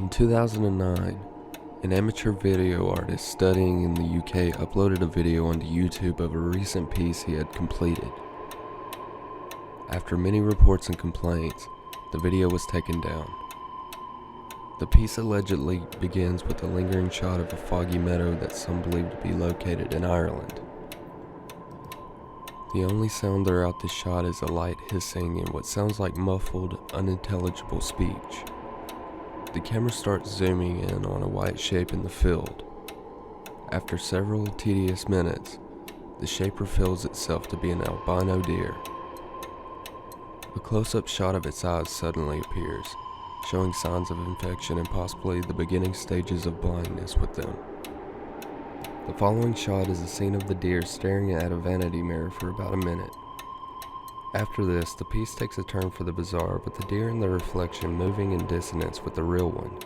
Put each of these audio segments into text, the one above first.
In 2009, an amateur video artist studying in the UK uploaded a video onto YouTube of a recent piece he had completed. After many reports and complaints, the video was taken down. The piece allegedly begins with a lingering shot of a foggy meadow that some believe to be located in Ireland. The only sound throughout this shot is a light hissing and what sounds like muffled, unintelligible speech. The camera starts zooming in on a white shape in the field. After several tedious minutes, the shape reveals itself to be an albino deer. A close-up shot of its eyes suddenly appears, showing signs of infection and possibly the beginning stages of blindness with them. The following shot is a scene of the deer staring at a vanity mirror for about a minute. After this, the piece takes a turn for the bizarre, with the deer in the reflection moving in dissonance with the real one.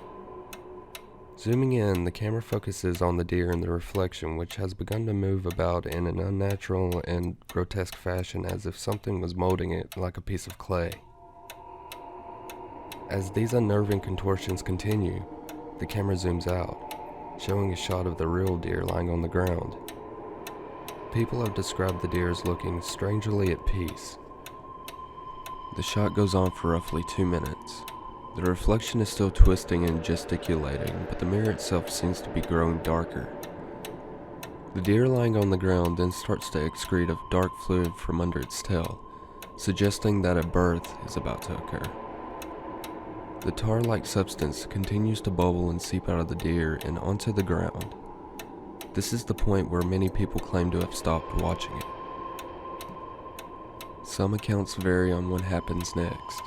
Zooming in, the camera focuses on the deer in the reflection, which has begun to move about in an unnatural and grotesque fashion, as if something was molding it like a piece of clay. As these unnerving contortions continue, the camera zooms out, showing a shot of the real deer lying on the ground. People have described the deer as looking strangely at peace. The shot goes on for roughly 2 minutes. The reflection is still twisting and gesticulating, but the mirror itself seems to be growing darker. The deer lying on the ground then starts to excrete a dark fluid from under its tail, suggesting that a birth is about to occur. The tar-like substance continues to bubble and seep out of the deer and onto the ground. This is the point where many people claim to have stopped watching it. Some accounts vary on what happens next,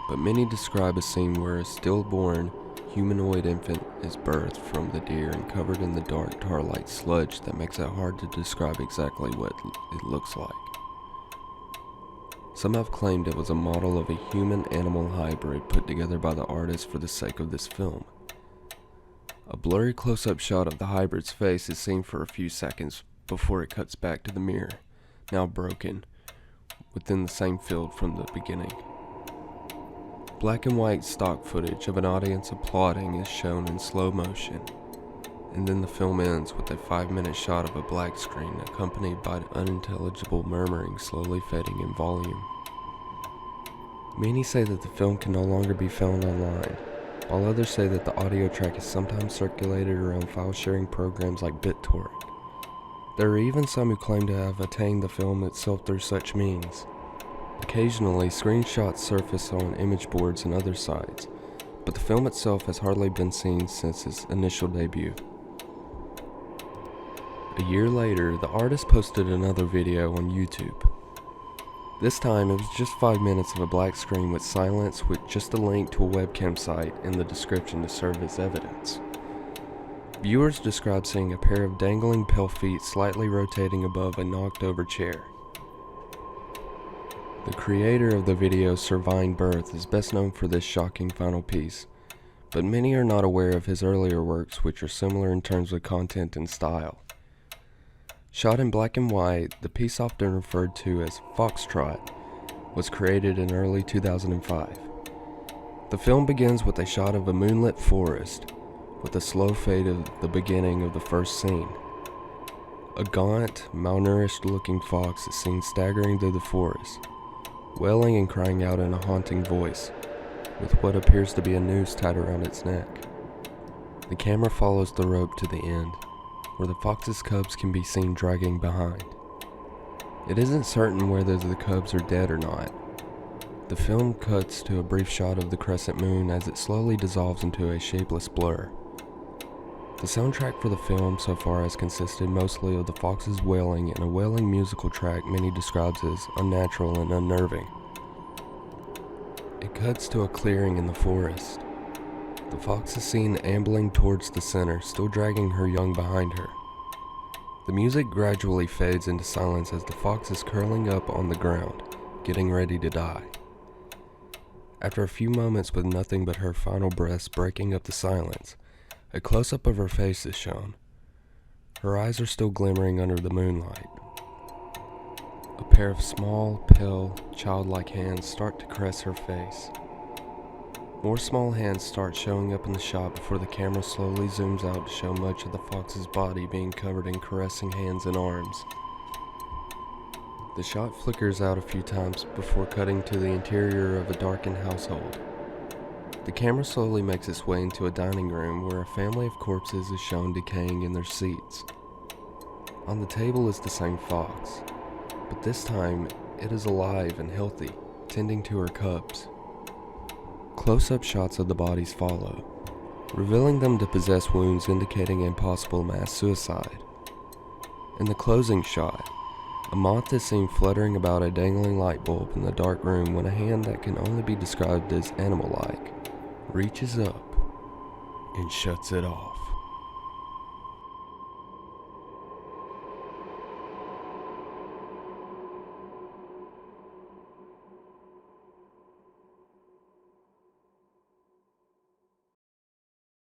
but many describe a scene where a stillborn, humanoid infant is birthed from the deer and covered in the dark tar-like sludge that makes it hard to describe exactly what it looks like. Some have claimed it was a model of a human-animal hybrid put together by the artist for the sake of this film. A blurry close-up shot of the hybrid's face is seen for a few seconds before it cuts back to the mirror, now broken, within the same field from the beginning. Black and white stock footage of an audience applauding is shown in slow motion, and then the film ends with a 5-minute shot of a black screen accompanied by unintelligible murmuring slowly fading in volume. Many say that the film can no longer be found online, while others say that the audio track is sometimes circulated around file-sharing programs like BitTorrent. There are even some who claim to have attained the film itself through such means. Occasionally, screenshots surface on image boards and other sites, but the film itself has hardly been seen since its initial debut. A year later, the artist posted another video on YouTube. This time, it was just 5 minutes of a black screen with silence with just a link to a webcam site in the description to serve as evidence. Viewers describe seeing a pair of dangling pale feet slightly rotating above a knocked-over chair. The creator of the video, Cervine Birth, is best known for this shocking final piece, but many are not aware of his earlier works, which are similar in terms of content and style. Shot in black and white, the piece often referred to as Foxtrot was created in early 2005. The film begins with a shot of a moonlit forest, with a slow fade of the beginning of the first scene. A gaunt, malnourished-looking fox is seen staggering through the forest, wailing and crying out in a haunting voice, with what appears to be a noose tied around its neck. The camera follows the rope to the end, where the fox's cubs can be seen dragging behind. It isn't certain whether the cubs are dead or not. The film cuts to a brief shot of the crescent moon as it slowly dissolves into a shapeless blur. The soundtrack for the film so far has consisted mostly of the fox's wailing and a wailing musical track many describes as unnatural and unnerving. It cuts to a clearing in the forest. The fox is seen ambling towards the center, still dragging her young behind her. The music gradually fades into silence as the fox is curling up on the ground, getting ready to die. After a few moments with nothing but her final breaths breaking up the silence, a close-up of her face is shown. Her eyes are still glimmering under the moonlight. A pair of small, pale, childlike hands start to caress her face. More small hands start showing up in the shot before the camera slowly zooms out to show much of the fox's body being covered in caressing hands and arms. The shot flickers out a few times before cutting to the interior of a darkened household. The camera slowly makes its way into a dining room where a family of corpses is shown decaying in their seats. On the table is the same fox, but this time it is alive and healthy, tending to her cubs. Close-up shots of the bodies follow, revealing them to possess wounds indicating impossible mass suicide. In the closing shot, a moth is seen fluttering about a dangling light bulb in the dark room when a hand that can only be described as animal-like reaches up and shuts it off.